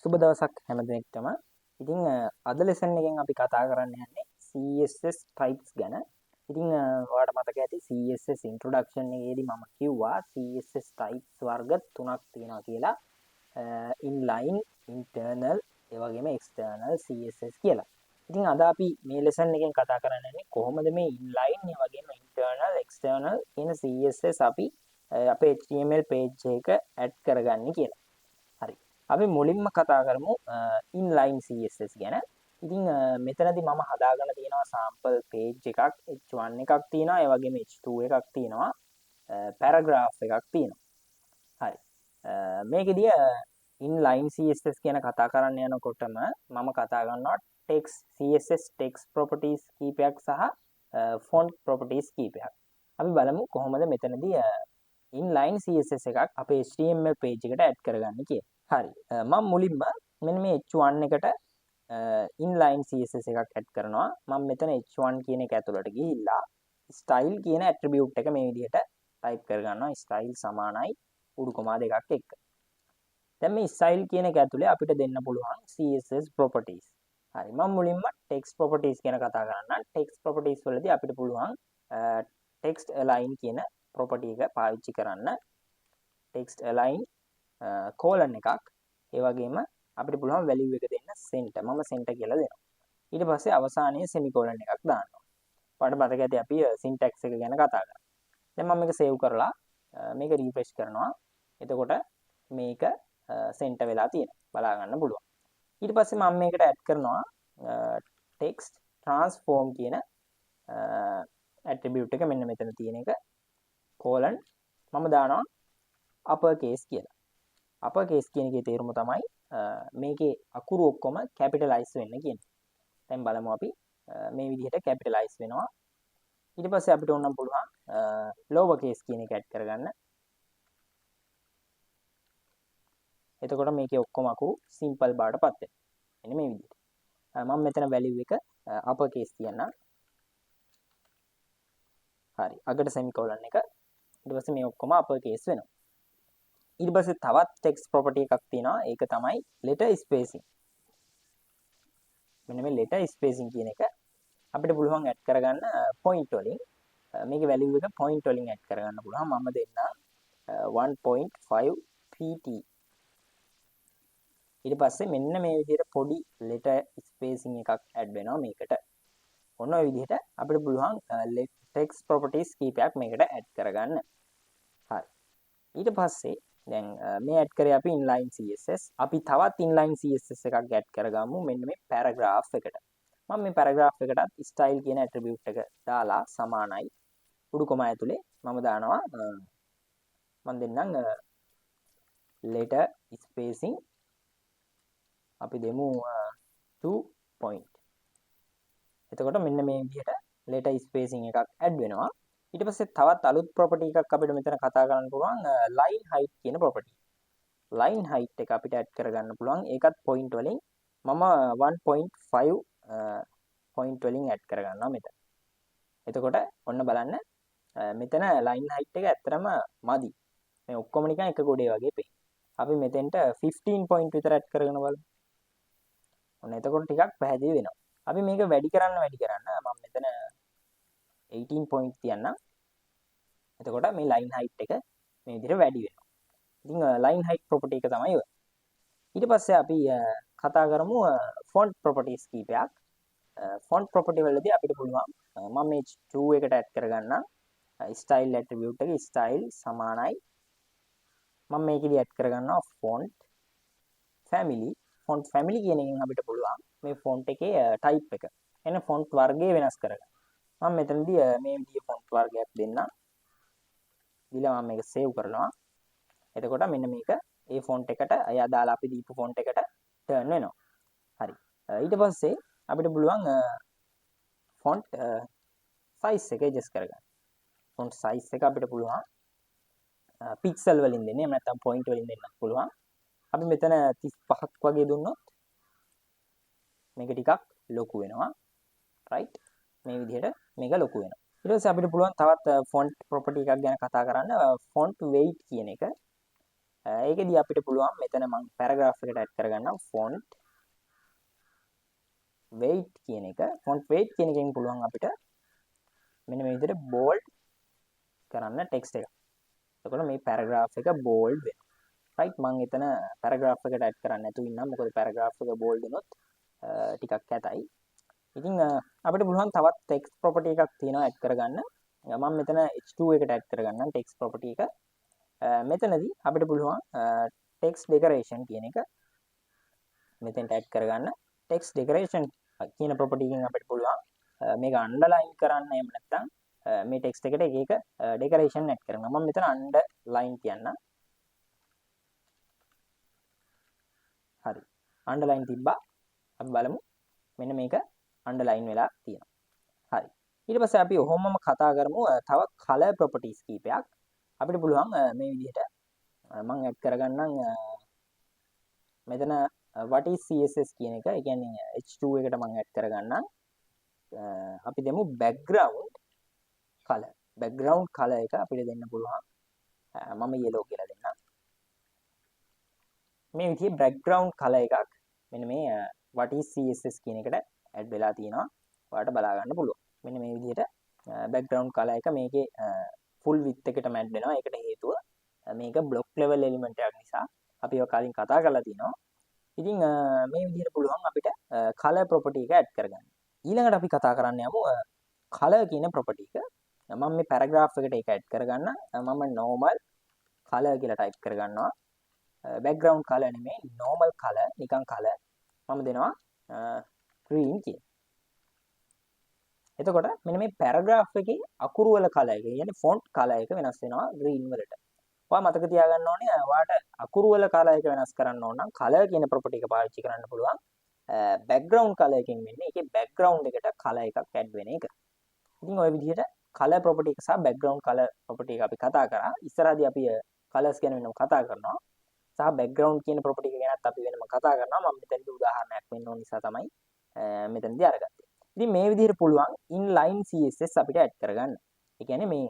සුබ දවසක් හැම දිනෙකටම. ඉතින් අද ලෙසන් එකෙන් අපි කතා කරන්න යන්නේ CSS types ගැන. ඉතින් ඔයාලට මතක ඇති CSS introduction එකේදී මම කිව්වා CSS types වර්ග තුනක් තියෙනවා කියලා. inline, internal, ඒ වගේම external CSS කියලා. ඉතින් අද අපි මේ ලෙසන් එකෙන් කතා කරන්න යන්නේ කොහොමද මේ inline, ඒ වගේම internal, external කියන CSS අපි අපේ HTML page එක add කරගන්නේ කියලා. හරි. අපි මුලින්ම කතා කරමු inline CSS ගැන. ඉතින් මෙතනදී මම හදාගෙන තියෙනවා sample page එකක්, h1 එකක් තියෙනවා, ඒ වගේම h2 එකක් තියෙනවා, paragraph එකක් තියෙනවා. හරි. මේකෙදී inline CSS ගැන කතා කරන්න යනකොටම මම කතා කරනවා text CSS text properties කීපයක් සහ font properties කීපයක්. අපි බලමු කොහොමද මෙතනදී inline CSS එකක් අපේ HTML page එකට add කරගන්නේ කියලා. හරි. මම මුලින්ම මෙන්න මේ h1 එකට inline CSS එකක් add කරනවා. මම මෙතන h1 කියන එක ඇතුළට ගිහිල්ලා style කියන attribute එක මේ විදිහට type කරගන්නවා. style සමානයි උඩු කොමා දෙකක් එක්ක. දැන් මේ style කියන එක ඇතුලේ අපිට දෙන්න පුළුවන් CSS properties. හරි. මම මුලින්ම text properties ගැන කතා කරන්නම්. text properties වලදී අපිට පුළුවන් text align කියන property එක පාවිච්චි කරන්න. text align colon එකක්, ඒ වගේම අපිට පුළුවන් value එක දෙන්න center. මම center කියලා දෙනවා. ඊට පස්සේ අවසානයේ semicolon එකක් දානවා. ඔයාලට මතක ඇති අපි syntax එක ගැන කතා කරා. දැන් මම මේක save කරලා මේක refresh කරනවා. එතකොට මේක center වෙලා තියෙනවා. බලා ගන්න පුළුවන්. ඊට පස්සේ මම මේකට add කරනවා text transform කියන attribute එක මෙන්න මෙතන තියෙන එක colon මම දානවා upper case කියලා. upper case කියන එකේ තේරුම තමයි මේකේ අකුරු ඔක්කොම capitalize වෙන්න කියන්නේ. දැන් බලමු අපි මේ විදිහට capitalize වෙනවා. ඊට පස්සේ අපිට ඕනම් පුළුවන් lower case කියන එක add කරගන්න. එතකොට මේකේ ඔක්කොම අකුරු simple බාටපත් වෙනවා. මෙන්න මේ විදිහට. මම මෙතන value එක upper case තියන්නම්. හරි. අගට semicolon එක. ඊට පස්සේ මේ ඔක්කොම upper case වෙනවා. ඊට පස්සේ තවත් text property එකක් තියෙනවා. ඒක තමයි letter spacing. මෙන්න මේ letter spacing කියන එක අපිට පුළුවන් add කරගන්න point වලින්. මේකේ value එක point වලින් add කරගන්න පුළුවන්. මම දෙන්නම් 1.5 pt. ඊට පස්සේ මෙන්න මේ විදිහට පොඩි letter spacing එකක් add වෙනවා මේකට. ඔන්න ඔය විදිහට අපිට පුළුවන් text properties කීපයක් මේකට add කරගන්න. හරි. ඊට පස්සේ දැන් මේ add කරේ අපි inline CSS. අපි තවත් inline CSS එකක් add කරගමු මෙන්න මේ paragraph එකට. මම මේ paragraph එකටත් style කියන attribute එක දාලා සමානයි උඩු කොමා ඇතුලේ මම දානවා මම දෙන්නම් letter spacing අපි දෙමු 2 point. එතකොට මෙන්න මේ විදිහට letter spacing එකක් add වෙනවා. ඊට පස්සේ තවත් අලුත් property එකක් අපිට මෙතන කතා කරන්න පුළුවන් line height කියන property. line height එක අපිට add කරගන්න පුළුවන්. ඒකත් point වලින් මම 1.5 point වලින් add කරගන්නවා මෙතන. එතකොට ඔන්න බලන්න මෙතන line height එක ඇත්තටම මදි. මේ ඔක්කොම නිකන් එක ගොඩේ වගේ පේන. අපි මෙතෙන්ට 15 point විතර add කරගෙන බලමු. ඔන්න එතකොට ටිකක් පැහැදිලි වෙනවා. අපි මේක වැඩි කරන්න මම මෙතන 18 point තියන්නම්. එතකොට මේ line height එක මේ විදිහට වැඩි වෙනවා. ඉතින් line height property එක තමයි ඔය. ඊට පස්සේ අපි කතා කරමු font properties කීපයක්. font property වලදී අපිට පුළුවන් මම මේ 2 එකට add කරගන්නම් style attribute එක style සමානයි. මම මේකෙදි add කරගන්නවා font family කියන එකෙන් අපිට පුළුවන් මේ font එකේ type එක. එන font වර්ගය වෙනස් කරගන්න. මම මෙතනදී මේ විදිහේ font වර්ගයක් දෙන්නම්. දීලා මම මේක save කරනවා. එතකොට මෙන්න මේක ඒ font එකට අය දාලා අපි දීපු font එකට turn වෙනවා. හරි. ඊට පස්සේ අපිට පුළුවන් font size එක adjust කරගන්න. font size එක අපිට පුළුවන් pixel වලින් දෙන්න. එහෙම නැත්නම් point වලින් දෙන්නත් පුළුවන්. අපි මෙතන 35ක් වගේ දුන්නොත් මේක ටිකක් ලොකු වෙනවා. right? මේ විදිහට මේක ලොකු වෙනවා. ඊට පස්සේ අපිට පුළුවන් තවත් font property එකක් ගැන කතා කරන්න font weight කියන එක. ඒකෙදී අපිට පුළුවන් මෙතන මම පැරග්‍රාෆ් එකට ඇඩ් කරගන්නම් font weight කියන එක. font weight කියන එකෙන් පුළුවන් අපිට මෙන්න මේ විදිහට bold කරන්න ටෙක්ස්ට් එක. එතකොට මේ පැරග්‍රාෆ් එක bold වෙනවා. right මම එතන පැරග්‍රාෆ් එකට ඇඩ් කරන්න නැතුව ඉන්නම්. මොකද පැරග්‍රාෆ් එක bold වුණොත් ටිකක් කැතයි. ඉතින් අපිට පුළුවන් තවත් text property එකක් තියෙනවා ඇඩ් කරගන්න. මම මෙතන h2 එකට ඇඩ් කරගන්නම් text property එක. මෙතනදී අපිට පුළුවන් text decoration කියන එක මෙතෙන්ට ඇඩ් කරගන්න. text decoration කියන property එකෙන් අපිට පුළුවන් මේක underline කරන්න එහෙම නැත්නම් මේ text එකට එක එක decoration ඇඩ් කරනවා. මම මෙතන underline කියන්නම්. හරි. underline තිබ්බා. අපි බලමු. මෙන්න මේක underline වෙලා තියෙනවා. හරි. ඊට පස්සේ අපි ඔහොමම කතා කරමු තව color properties කීපයක්. අපිට පුළුවන් මේ විදිහට මම ඇඩ් කරගන්නම් මෙතන what is css කියන එක. ඒ කියන්නේ h2 එකට මම ඇඩ් කරගන්නම්. අපි දෙමු background color. background color එක අපිට දෙන්න පුළුවන්. මම yellow කියලා දෙන්නම්. මේ විදිහේ background color එකක් මෙන්න මේ what is css කියන එකට ඇඩ් වෙලා තියෙනවා. ඔයාලට බලා ගන්න පුළුවන්. මෙන්න මේ විදිහට background color එක මේකේ full width එකටම ඇඩ් වෙනවා. ඒකට හේතුව මේක block level element එකක් නිසා අපි ඒක කලින් කතා කරලා තිනවා. ඉතින් මේ විදිහට පුළුවන් අපිට color property එක ඇඩ් කරගන්න. ඊළඟට අපි කතා කරන්න යමු color කියන property එක. මම මේ paragraph එකට ඒක ඇඩ් කරගන්න. මම normal color කියලා type කරගන්නවා. background color නෙමෙයි normal color නිකන් color මම දෙනවා green කියලා. එතකොට මෙන්න මේ paragraph එකේ අකුරු වල color එක කියන්නේ font color එක වෙනස් වෙනවා green වලට. ඔයා මතක තියාගන්න ඕනේ ඔයාට අකුරු වල color එක වෙනස් කරන්න ඕන නම් color කියන property එක පාවිච්චි කරන්න පුළුවන්. background color එකෙන් වෙන්නේ ඒකේ background එකට color එකක් add වෙන එක. ඉතින් ওই විදිහට color property එක සහ background color property එක අපි කතා කරා. ඉස්සරහදී අපි colors ගැන වෙනම කතා කරනවා. සහ background කියන property එක ගැනත් අපි වෙනම කතා කරනවා. මම මෙතනදී උදාහරණයක් වෙන්න ඕන නිසා තමයි මෙතනදී අරගත්තේ. ඉතින් මේ විදිහට පුළුවන් inline css අපිට add කරගන්න. ඒ කියන්නේ මේ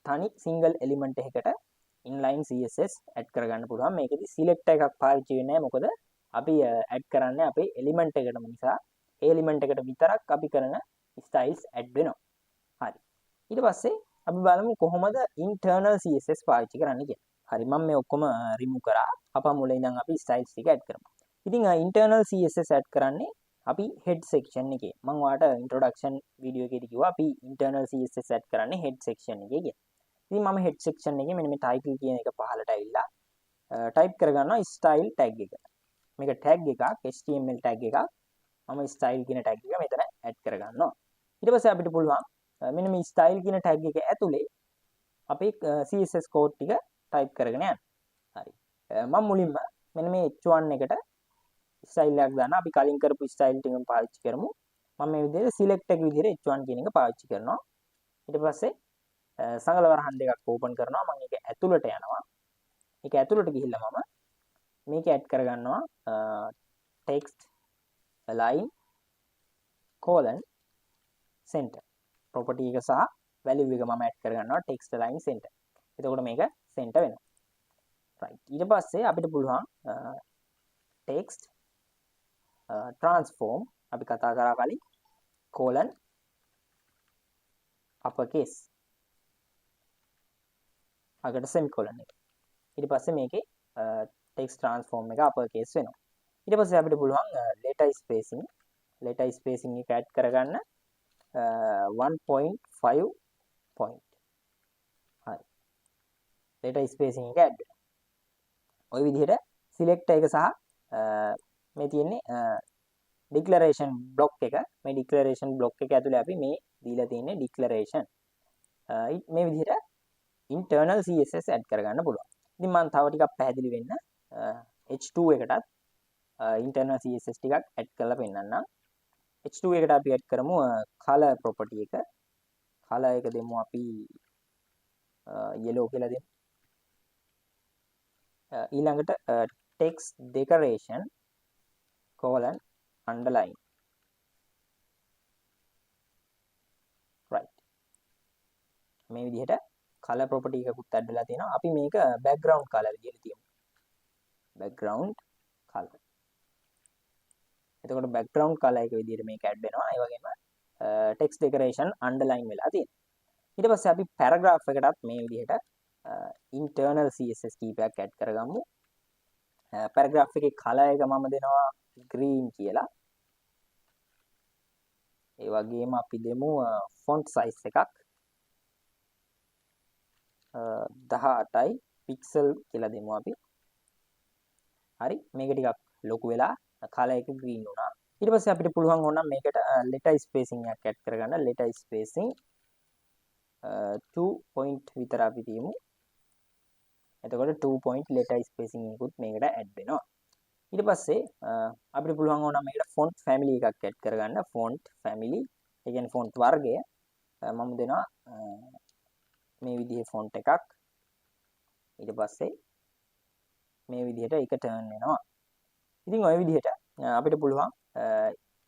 තනි single element එකකට inline css add කරගන්න පුළුවන්. මේකෙදි select එකක් පාවිච්චි වෙන්නේ නැහැ. මොකද අපි add කරන්නේ අපේ element එකටම නිසා ඒ element එකට විතරක් අපි කරන styles add වෙනවා. හරි. ඊට පස්සේ අපි බලමු කොහොමද internal css පාවිච්චි කරන්න කියලා. හරි මම මේ ඔක්කොම remove කරා. අපා මුලින් ඉඳන් අපි styles ටික add කරමු. ඉතින් internal css add කරන්නේ අපි head section එකේ. මම ඔයාලට introduction video එකේදී කිව්වා අපි internal css add කරන්නේ head section එකේ කියලා. ඉතින් මම head section එකේ මෙන්න මේ title කියන එක පහළට ඇවිල්ලා type කරගන්නවා style tag එක. මේක tag එකක් HTML tag එකක්. මම style කියන tag එක මෙතන add කරගන්නවා. ඊට පස්සේ අපිට පුළුවන් මෙන්න මේ style කියන tag එක ඇතුලේ අපේ CSS code ටික type කරගෙන යන්න. හරි. මම මුලින්ම මෙන්න මේ h1 එකට style එකක් දාන්න. අපි කලින් කරපු style ටිකම පාවිච්චි කරමු. මම මේ විදිහට select එක විදිහට h1 කියන එක පාවිච්චි කරනවා. ඊට පස්සේ සංගල වරහන් දෙකක් ඕපන් කරනවා. මම ඒක ඇතුළට යනවා. ඒක ඇතුළට ගිහිල්ලා මම මේක ඇඩ් කරගන්නවා text align colon center property එක සහ value එක මම ඇඩ් කරගන්නවා text align center. එතකොට මේක center වෙනවා. right. ඊට පස්සේ අපිට පුළුවන් text transform අපි කතා කරා කලින් colon uppercase අගට semicolon එක. ඊට පස්සේ මේකේ text transform එක uppercase වෙනවා. ඊට පස්සේ අපිට පුළුවන් letter spacing එක add කරගන්න 1.5 point. හරි. letter spacing එක add වෙනවා. ওই විදිහට select එක සහ මේ තියෙන්නේ declaration block එක. මේ declaration block එක ඇතුලේ අපි මේ දීලා තියෙන්නේ declaration. මේ විදිහට internal css add කරගන්න පුළුවන්. ඉතින් මම තව ටිකක් පැහැදිලි වෙන්න h2 එකටත් internal css ටිකක් add කරලා පෙන්නන්නම්. h2 එකට අපි add කරමු color property එක. color එක දෙමු අපි yellow කියලා දෙමු. ඊළඟට text decoration colon underline. right. මේ විදිහට color property එකකුත් add වෙලා තියෙනවා. අපි මේක background color කියලා තියමු. background color. එතකොට background color එක විදිහට මේක add වෙනවා. ඒ වගේම text decoration underline වෙලා තියෙනවා. ඊට පස්සේ අපි paragraph එකටත් මේ විදිහට internal CSS කීපයක් add කරගමු. paragraph එකේ color එක මම දෙනවා green කියලා. ඒ වගේම අපි දෙමු font size එකක් 18යි pixel කියලා දෙමු අපි. හරි මේක ටිකක් ලොකු වෙලා color එක green වුණා. ඊට පස්සේ අපිට පුළුවන් ඕනම් මේකට letter spacing එකක් add කරගන්න. letter spacing 2 point විතර අපි තියමු. එතකොට 2 point letter spacing එකකුත් මේකට add වෙනවා. ඊට පස්සේ අපිට පුළුවන් ඕනම් මේකට font family එකක් add කරගන්න. font family ඒ කියන්නේ font වර්ගය මම දෙනවා මේ විදිහේ font එකක්. ඊට පස්සේ මේ විදිහට එක turn වෙනවා. ඉතින් ওই විදිහට අපිට පුළුවන්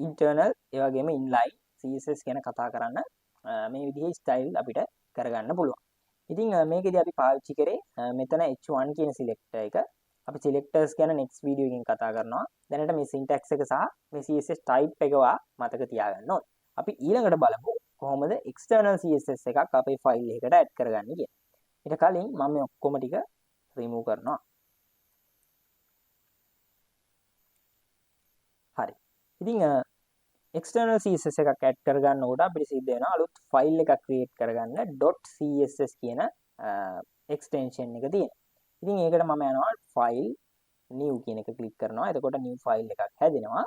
internal ඒ වගේම inline CSS ගැන කතා කරන්න මේ විදිහේ style අපිට කරගන්න පුළුවන්. ඉතින් මේකෙදී අපි පාවිච්චි කරේ මෙතන H1 කියන selector එක. අපි selectors ගැන next video එකකින් කතා කරනවා. දැනට මේ syntax එක සහ මේ CSS type එක මතක තියාගන්න ඕනේ. අපි ඊළඟට බලමු කොහොමද external CSS එකක් අපේ file එකකට add කරගන්නේ කියලා. ඊට කලින් මම මේ ඔක්කොම ටික remove කරනවා. හරි. ඉතින් external CSS එකක් add කරගන්නකොට අපිට සිද්ධ වෙනවා අලුත් file එකක් create කරගන්න .css කියන extension එක තියෙනවා. ඉතින් ඒකට මම යනවා file new කියන එක click කරනවා. එතකොට new file එකක් හැදෙනවා.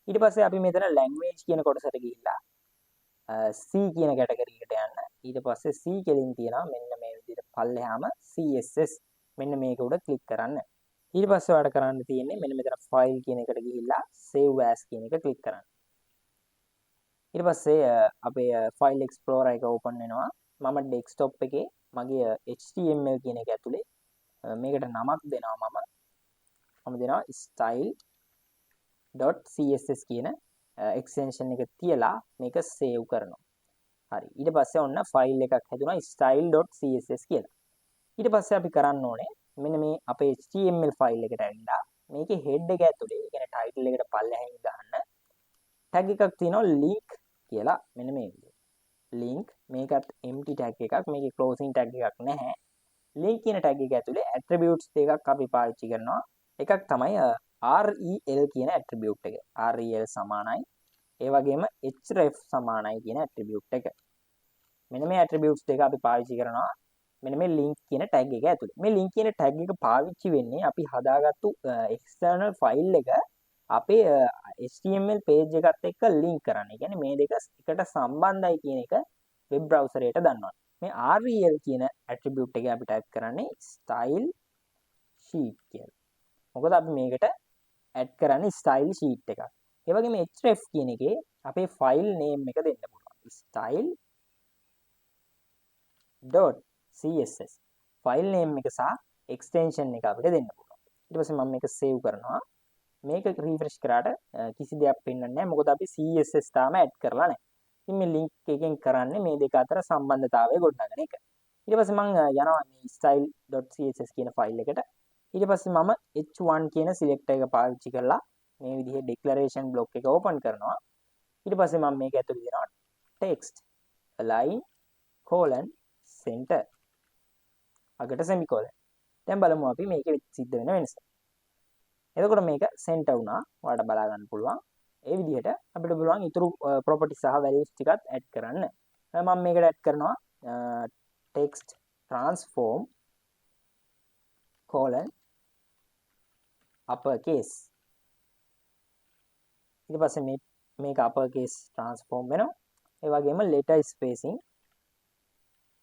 ඊට පස්සේ අපි මෙතන language කියන කොටසට ගිහිල්ලා C කියන category එකට යන්න. ඊට පස්සේ C කෙලින් තියෙනවා මෙන්න මේ විදිහට පල්ලෙහාම CSS මෙන්න මේක උඩ click කරන්න. ඊට පස්සේ ඔයාලට කරන්න තියෙන්නේ මෙන්න මෙතන file කියන එකට ගිහිල්ලා save as කියන එක click කරන්න. ඊට පස්සේ අපේ file explorer එක open වෙනවා. මම desktop එකේ මගේ HTML කියන එක ඇතුලේ මේකට නමක් දෙනවා මම දෙනවා style.css කියන extension එක තියලා මේක save කරනවා. හරි. ඊට පස්සේ ඔන්න file එකක් හැදුනා style.css කියලා. ඊට පස්සේ අපි කරන්න ඕනේ මෙන්න මේ අපේ HTML file එකට ඇවිල්ලා මේකේ head එක ඇතුලේ ඒ කියන්නේ title එකට පල්ලෙහායින් දාන්න tag එකක් තියෙනවා link කියලා මෙන්න මේ විදිහට. link මේකත් empty tag එකක් මේකේ closing tag එකක් නැහැ. link කියන tag එක ඇතුලේ attributes දෙකක් අපි පාවිච්චි කරනවා. එකක් තමයි rel කියන attribute එක. rel සමානයි ඒ වගේම href සමානයි කියන attribute එක. මෙන්න මේ attributes දෙක අපි පාවිච්චි කරනවා මෙන්න මේ link කියන tag එක ඇතුලේ. මේ link කියන tag එක පාවිච්චි වෙන්නේ අපි හදාගත්තු external file එක අපේ HTML page එකත් එක්ක link කරන්න. ඒ කියන්නේ මේ දෙක එකට සම්බන්ධයි කියන එක web browser එකට දන්වන්න. මේ rel කියන attribute එක අපි type කරන්නේ style sheet කියලා. මොකද අපි මේකට add කරන්නේ style sheet එකක්. ඒ වගේම href කියන එකේ අපේ file name එක දෙන්න පුළුවන්. style.css file name එක සහ extension එක අපිට දෙන්න පුළුවන්. ඊට පස්සේ මම මේක save කරනවා. මේක refresh කරාට කිසි දෙයක් පෙන්වන්නේ නැහැ. මොකද අපි CSS තාම add කරලා නැහැ. ඉතින් මේ link එකෙන් කරන්නේ මේ දෙක අතර සම්බන්ධතාවය ගොඩනගන එක. ඊට පස්සේ මම යනවා මේ style.css කියන file එකට. ඊට පස්සේ මම h1 කියන selector එක පාවිච්චි කරලා මේ විදිහේ declaration block එක open කරනවා. ඊට පස්සේ මම මේක ඇතුළේ දෙනවා text align colon center අගට semicolon. දැන් බලමු අපි මේකෙ සිද්ධ වෙන වෙනස. එතකොට මේක center වුණා. ඔයාලට බලා ගන්න පුළුවන්. ඒ විදිහට අපිට පුළුවන් ඊතුරු property සහ values ටිකත් add කරන්න. මම මේකට add කරනවා text transform colon uppercase. ඊට පස්සේ මේක uppercase transform වෙනවා. ඒ වගේම letter spacing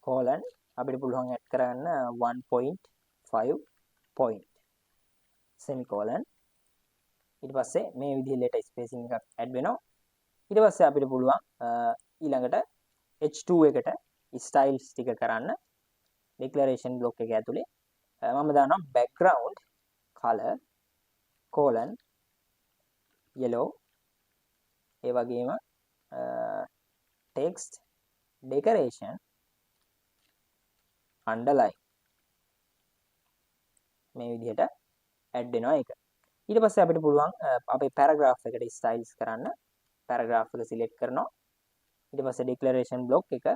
colon අපිට පුළුවන් add කරන්න 1.5 point semicolon. ඊට පස්සේ මේ විදිහේ letter spacing එකක් add වෙනවා. ඊට පස්සේ අපිට පුළුවන් ඊළඟට h2 එකට styles ටික කරන්න declaration block එක ඇතුලේ මම දානවා background color colon yellow. ඒ වගේම text decoration underline මේ විදිහට ඇඩ් වෙනවා ඒක. ඊට පස්සේ අපිට පුළුවන් අපේ පැරග්‍රාෆ් එකට ස්ටයිල්ස් කරන්න. පැරග්‍රාෆ් එක සිලෙක්ට් කරනවා. ඊට පස්සේ ඩික්ලරේෂන් බ්ලොක් එක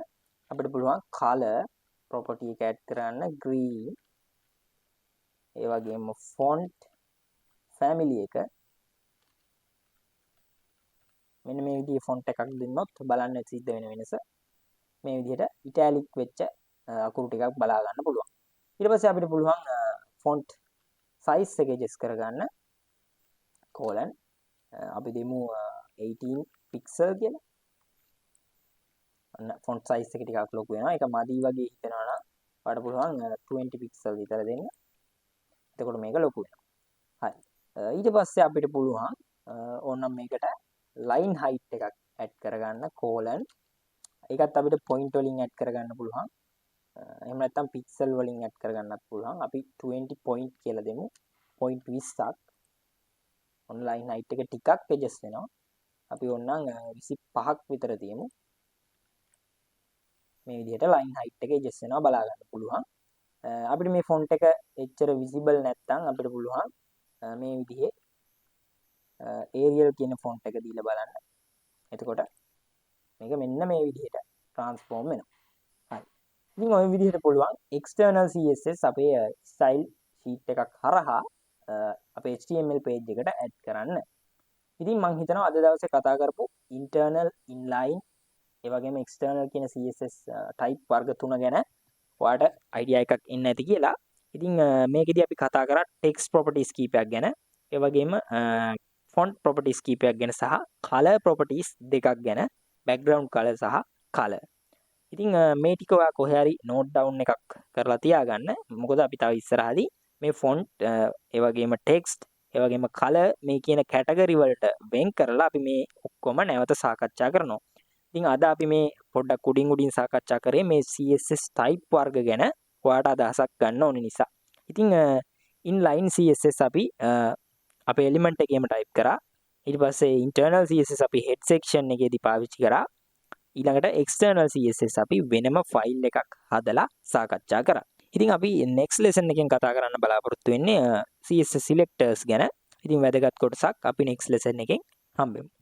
අපිට පුළුවන් color property එක ඇඩ් කරන්න green. ඒ වගේම font family එක මෙන්න මේ විදිහේ font එකක් දුන්නොත් බලන්න සිද්ධ වෙන වෙනස මේ විදිහට ඉටැලික් වෙච්ච අකුරු ටිකක් බලා ගන්න පුළුවන්. ඊට පස්සේ අපිට පුළුවන් font size එක adjust කරගන්න colon අපි දෙමු 18 pixel කියලා. අන්න font size එක ටිකක් ලොකු වෙනවා. ඒක මදි වගේ හිතෙනවා නම් ඔයාලට පුළුවන් 20 pixel විතර දෙන්න. එතකොට මේක ලොකු වෙනවා. හරි. ඊට පස්සේ අපිට පුළුවන් ඕනනම් මේකට line height එකක් add කරගන්න colon. ඒකත් අපිට point වලින් add කරගන්න පුළුවන්. එහෙම නැත්නම් pixel වලින් add කරගන්නත් පුළුවන්. අපි 20 point කියලා දෙමු. point 20ක්. online height එක ටිකක් adjust වෙනවා. අපි ඕනනම් 25ක් විතර තියමු. මේ විදිහට line height එක adjust වෙනවා බලා ගන්න පුළුවන්. අපිට මේ font එක එච්චර visible නැත්නම් අපිට පුළුවන් මේ විදිහේ Arial කියන font එක දීලා බලන්න. එතකොට මේක මෙන්න මේ විදිහට transform වෙනවා. හරි. ඉතින් ওই විදිහට පුළුවන් external CSS අපේ style sheet එකක් හරහා අපේ HTML page එකට add කරන්න. ඉතින් මම හිතනවා අද දවසේ කතා කරපු internal, inline, ඒ වගේම external කියන CSS type වර්ග තුන ගැන ඔයාලට idea එකක් එන්න ඇති කියලා. ඉතින් මේකෙදි අපි කතා කරා text properties කීපයක් ගැන, ඒ වගේම font properties කීපයක් ගැන සහ color properties දෙකක් ගැන, background color සහ color. ඉතින් මේ ටික ඔයා කොහේ හරි note down එකක් කරලා තියාගන්න. මොකද අපි තව ඉස්සරහදී මේ font ඒ වගේම text ඒ වගේම color මේ කියන category වලට වෙන් කරලා අපි මේ ඔක්කොම නැවත සාකච්ඡා කරනවා. ඉතින් අද අපි මේ පොඩ්ඩක් උඩින් සාකච්ඡා කරේ මේ CSS type වර්ග ගැන ඔයාට අදහසක් ගන්න ඕන නිසා. ඉතින් inline CSS අපි අපේ element එකේම type කරා. ඊට පස්සේ internal CSS අපි head section එකේදී පාවිච්චි කරා. ඊළඟට external CSS අපි වෙනම file එකක් හදලා සාකච්ඡා කරා. ඉතින් අපි next lesson එකෙන් කතා කරන්න බලාපොරොත්තු වෙන්නේ CSS selectors ගැන. ඉතින් වැදගත් කොටසක් අපි next lesson එකෙන් හම්බෙමු.